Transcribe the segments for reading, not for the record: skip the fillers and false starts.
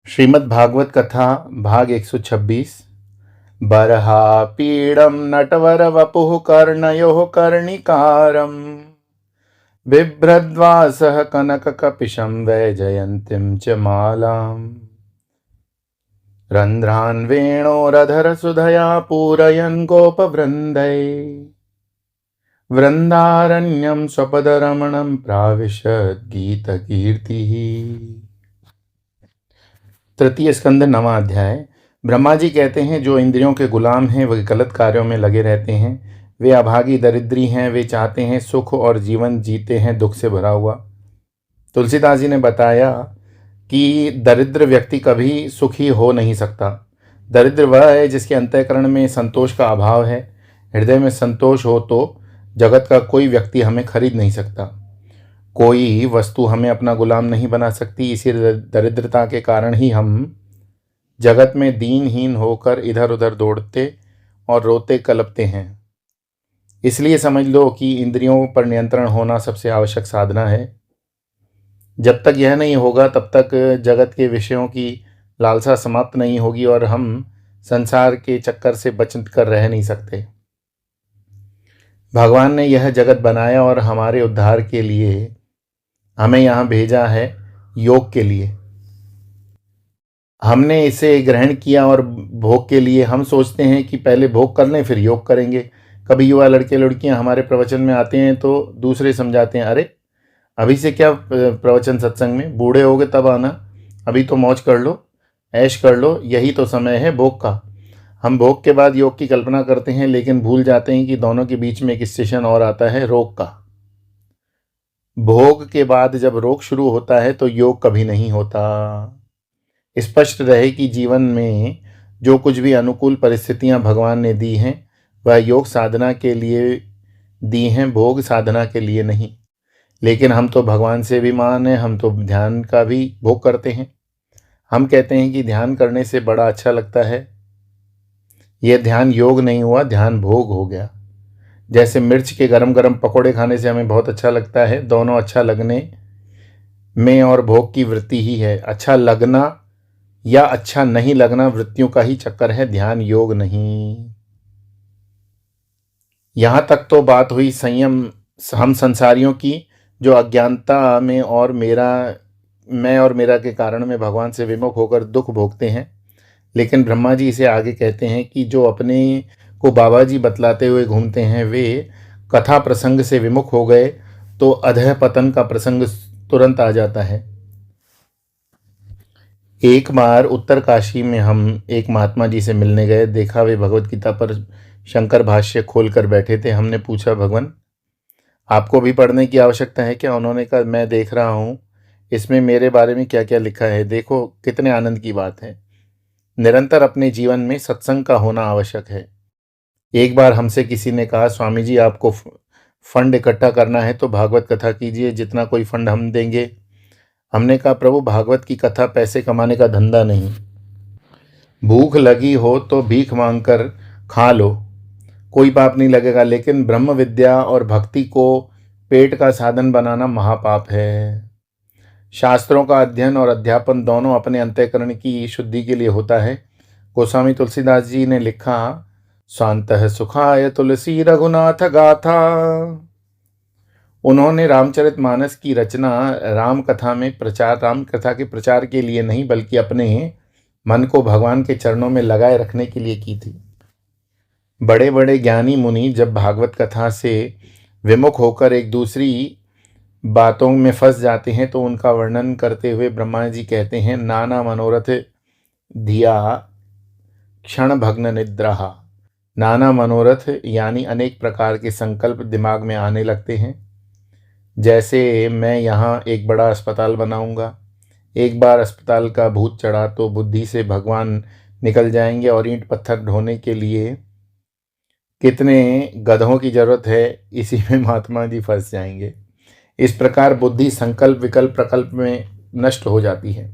श्रीमद् भागवत कथा भाग 126। बर्हा पीड़म नटवर वपुः कर्णयोः कर्णिकारम् बिभ्रद्वासः कनककपिशं वैजयन्तीं च मालाम् रन्ध्रान् वेणोरधरसुधया पूरयन् गोपवृन्दै वृन्दारण्यं स्वपदरमणं प्राविशद् गीतकीर्तिः। तृतीय स्कंद 9वां अध्याय। ब्रह्मा जी कहते हैं, जो इंद्रियों के गुलाम हैं वे गलत कार्यों में लगे रहते हैं। वे अभागी दरिद्री हैं, वे चाहते हैं सुख और जीवन जीते हैं दुख से भरा हुआ। तुलसीदास जी ने बताया कि दरिद्र व्यक्ति कभी सुखी हो नहीं सकता। दरिद्र वह है जिसके अंतःकरण में संतोष का अभाव है। हृदय में संतोष हो तो जगत का कोई व्यक्ति हमें खरीद नहीं सकता, कोई वस्तु हमें अपना गुलाम नहीं बना सकती। इसी दरिद्रता के कारण ही हम जगत में दीनहीन होकर इधर उधर दौड़ते और रोते कलपते हैं। इसलिए समझ लो कि इंद्रियों पर नियंत्रण होना सबसे आवश्यक साधना है। जब तक यह नहीं होगा तब तक जगत के विषयों की लालसा समाप्त नहीं होगी और हम संसार के चक्कर से बच कर रह नहीं सकते। भगवान ने यह जगत बनाया और हमारे उद्धार के लिए हमें यहाँ भेजा है, योग के लिए। हमने इसे ग्रहण किया और भोग के लिए हम सोचते हैं कि पहले भोग कर लें फिर योग करेंगे। कभी युवा लड़के लड़कियां हमारे प्रवचन में आते हैं तो दूसरे समझाते हैं, अरे अभी से क्या प्रवचन सत्संग में, बूढ़े होगे तब आना, अभी तो मौज कर लो, ऐश कर लो, यही तो समय है भोग का। हम भोग के बाद योग की कल्पना करते हैं, लेकिन भूल जाते हैं कि दोनों के बीच में एक स्टेशन और आता है, रोग का। भोग के बाद जब रोग शुरू होता है तो योग कभी नहीं होता। स्पष्ट रहे कि जीवन में जो कुछ भी अनुकूल परिस्थितियां भगवान ने दी हैं वह योग साधना के लिए दी हैं, भोग साधना के लिए नहीं। लेकिन हम तो भगवान से भी मान हैं, हम तो ध्यान का भी भोग करते हैं। हम कहते हैं कि ध्यान करने से बड़ा अच्छा लगता है। यह ध्यान योग नहीं हुआ, ध्यान भोग हो गया। जैसे मिर्च के गरम गरम पकोड़े खाने से हमें बहुत अच्छा लगता है, दोनों अच्छा लगने में और भोग की वृत्ति ही है। अच्छा लगना या अच्छा नहीं लगना वृत्तियों का ही चक्कर है, ध्यान योग नहीं। यहां तक तो बात हुई संयम हम संसारियों की, जो अज्ञानता में और मैं और मेरा के कारण में भगवान से विमुख होकर दुख भोगते हैं। लेकिन ब्रह्मा जी इसे आगे कहते हैं कि जो अपने को बाबा जी बतलाते हुए घूमते हैं वे कथा प्रसंग से विमुख हो गए तो अधः पतन का प्रसंग तुरंत आ जाता है। एक बार उत्तर काशी में हम एक महात्मा जी से मिलने गए। देखा वे भगवत गीता पर शंकर भाष्य खोल कर बैठे थे। हमने पूछा, भगवान आपको भी पढ़ने की आवश्यकता है क्या? उन्होंने कहा, मैं देख रहा हूँ इसमें मेरे बारे में क्या क्या लिखा है। देखो कितने आनंद की बात है। निरंतर अपने जीवन में सत्संग का होना आवश्यक है। एक बार हमसे किसी ने कहा, स्वामी जी आपको फंड इकट्ठा करना है तो भागवत कथा कीजिए, जितना कोई फंड हम देंगे। हमने कहा, प्रभु भागवत की कथा पैसे कमाने का धंधा नहीं। भूख लगी हो तो भीख मांगकर खा लो, कोई पाप नहीं लगेगा। लेकिन ब्रह्म विद्या और भक्ति को पेट का साधन बनाना महापाप है। शास्त्रों का अध्ययन और अध्यापन दोनों अपने अंतःकरण की शुद्धि के लिए होता है। गोस्वामी तुलसीदास जी ने लिखा, शांतः सुखाय तुलसी रघुनाथ गाथा। उन्होंने रामचरितमानस की रचना राम कथा के प्रचार के लिए नहीं, बल्कि अपने मन को भगवान के चरणों में लगाए रखने के लिए की थी। बड़े बड़े ज्ञानी मुनि जब भागवत कथा से विमुख होकर एक दूसरी बातों में फंस जाते हैं तो उनका वर्णन करते हुए ब्रह्मा जी कहते हैं, नाना मनोरथ धिया क्षण भग्न निद्रा। नाना मनोरथ यानी अनेक प्रकार के संकल्प दिमाग में आने लगते हैं। जैसे मैं यहाँ एक बड़ा अस्पताल बनाऊंगा। एक बार अस्पताल का भूत चढ़ा तो बुद्धि से भगवान निकल जाएंगे और ईंट पत्थर ढोने के लिए कितने गधों की जरूरत है, इसी में महात्मा जी फंस जाएंगे। इस प्रकार बुद्धि संकल्प विकल्प प्रकल्प में नष्ट हो जाती है।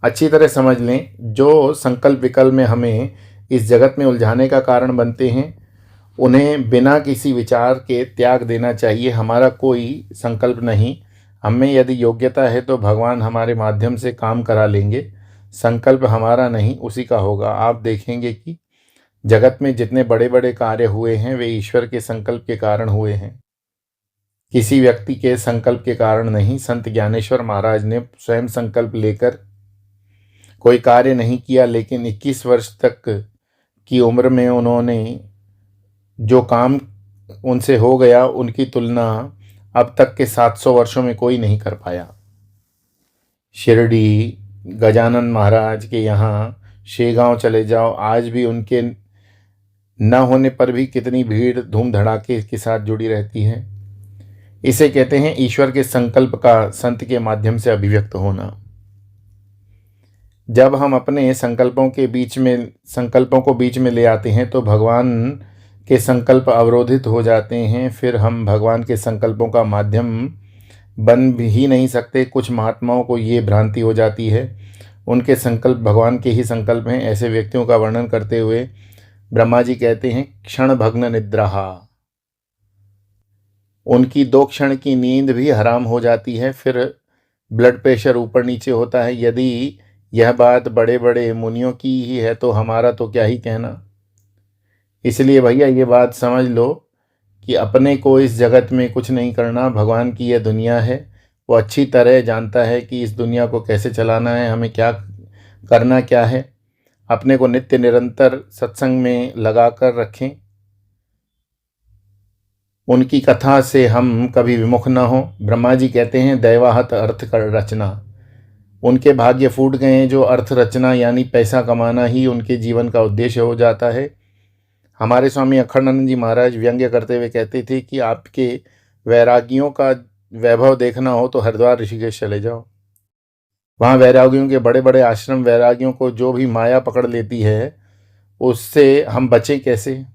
अच्छी तरह समझ लें, जो संकल्प विकल्प में हमें इस जगत में उलझाने का कारण बनते हैं उन्हें बिना किसी विचार के त्याग देना चाहिए। हमारा कोई संकल्प नहीं, हमें यदि योग्यता है तो भगवान हमारे माध्यम से काम करा लेंगे। संकल्प हमारा नहीं, उसी का होगा। आप देखेंगे कि जगत में जितने बड़े बड़े कार्य हुए हैं वे ईश्वर के संकल्प के कारण हुए हैं, किसी व्यक्ति के संकल्प के कारण नहीं। संत ज्ञानेश्वर महाराज ने स्वयं संकल्प लेकर कोई कार्य नहीं किया, लेकिन 21 वर्ष तक की उम्र में उन्होंने जो काम उनसे हो गया, उनकी तुलना अब तक के 700 वर्षों में कोई नहीं कर पाया। शिरडी गजानन महाराज के यहाँ शेगांव चले जाओ, आज भी उनके न होने पर भी कितनी भीड़ धूम धड़ाके के साथ जुड़ी रहती है। इसे कहते हैं ईश्वर के संकल्प का संत के माध्यम से अभिव्यक्त होना। जब हम अपने संकल्पों को बीच में ले आते हैं तो भगवान के संकल्प अवरोधित हो जाते हैं। फिर हम भगवान के संकल्पों का माध्यम बन ही नहीं सकते। कुछ महात्माओं को ये भ्रांति हो जाती है, उनके संकल्प भगवान के ही संकल्प हैं। ऐसे व्यक्तियों का वर्णन करते हुए ब्रह्मा जी कहते हैं क्षण भग्न निद्राहा, उनकी 2 क्षण की नींद भी हराम हो जाती है। फिर ब्लड प्रेशर ऊपर नीचे होता है। यदि यह बात बड़े बड़े मुनियों की ही है तो हमारा तो क्या ही कहना। इसलिए भैया ये बात समझ लो कि अपने को इस जगत में कुछ नहीं करना। भगवान की यह दुनिया है, वो अच्छी तरह जानता है कि इस दुनिया को कैसे चलाना है, हमें क्या करना क्या है। अपने को नित्य निरंतर सत्संग में लगा कर रखें, उनकी कथा से हम कभी विमुख न हो। ब्रह्मा जी कहते हैं दैवाहत अर्थ कर रचना, उनके भाग्य फूट गए हैं। जो अर्थ रचना यानी पैसा कमाना ही उनके जीवन का उद्देश्य हो जाता है। हमारे स्वामी अखंडानंद जी महाराज व्यंग्य करते हुए कहते थे कि आपके वैरागियों का वैभव देखना हो तो हरिद्वार ऋषिकेश चले जाओ। वहाँ वैरागियों के बड़े बड़े आश्रम, वैरागियों को जो भी माया पकड़ लेती है उससे हम बचें कैसे।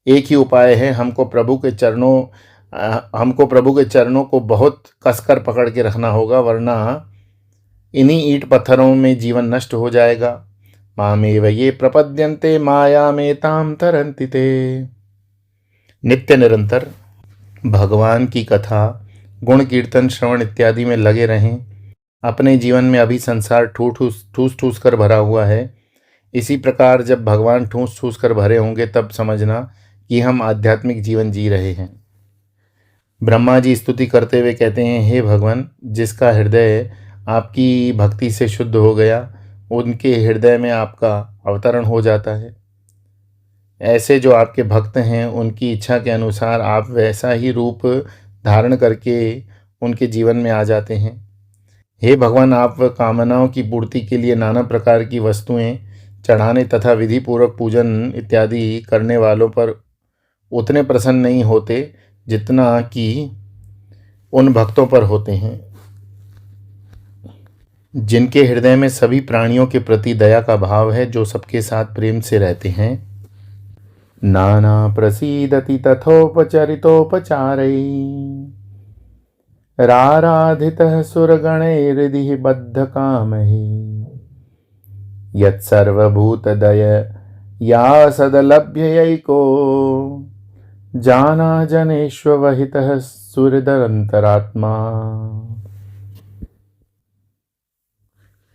एक ही उपाय है, हमको प्रभु के चरणों को बहुत कसकर पकड़ के रखना होगा, वरना इन्हीं ईंट पत्थरों में जीवन नष्ट हो जाएगा। मामेव ये प्रपद्यन्ते माया में ताम तरन्ति ते। नित्य निरंतर भगवान की कथा, गुण कीर्तन, श्रवण इत्यादि में लगे रहें। अपने जीवन में अभी संसार ठूस ठूस कर भरा हुआ है। इसी प्रकार जब भगवान ठूस ठूस कर भरे होंगे तब समझना कि हम आध्यात्मिक जीवन जी रहे हैं। ब्रह्मा जी स्तुति करते हुए कहते हैं, हे भगवान, जिसका हृदय आपकी भक्ति से शुद्ध हो गया उनके हृदय में आपका अवतरण हो जाता है। ऐसे जो आपके भक्त हैं उनकी इच्छा के अनुसार आप वैसा ही रूप धारण करके उनके जीवन में आ जाते हैं। हे भगवान, आप कामनाओं की पूर्ति के लिए नाना प्रकार की वस्तुएं चढ़ाने तथा विधि पूर्वक पूजन इत्यादि करने वालों पर उतने प्रसन्न नहीं होते जितना कि उन भक्तों पर होते हैं जिनके हृदय में सभी प्राणियों के प्रति दया का भाव है, जो सबके साथ प्रेम से रहते हैं। नाना प्रसीदति तथोपचरितोपचारै राराधितः सुरगणैर्हृदि बद्ध कामहि यत्सर्वभूतदय या सदलभ्ययैको जाना जनेष्वहितः सुहृदरंतरात्मा।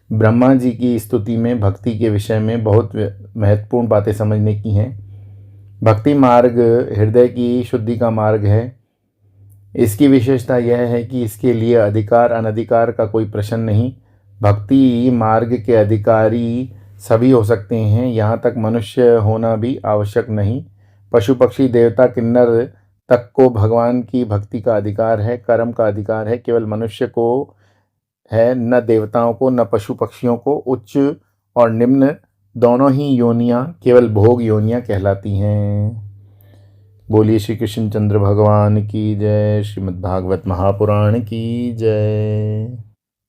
ब्रह्मा जी की स्तुति में भक्ति के विषय में बहुत महत्वपूर्ण बातें समझने की हैं। भक्ति मार्ग हृदय की शुद्धि का मार्ग है। इसकी विशेषता यह है कि इसके लिए अधिकार अनधिकार का कोई प्रश्न नहीं। भक्ति मार्ग के अधिकारी सभी हो सकते हैं, यहाँ तक मनुष्य होना भी आवश्यक नहीं। पशु पक्षी देवता किन्नर तक को भगवान की भक्ति का अधिकार है, कर्म का अधिकार है। केवल मनुष्य को है, न देवताओं को, न पशु पक्षियों को। उच्च और निम्न दोनों ही योनियां केवल भोग योनियां कहलाती हैं। बोलिए श्री कृष्ण चंद्र भगवान की जय। श्रीमद्भागवत महापुराण की जय।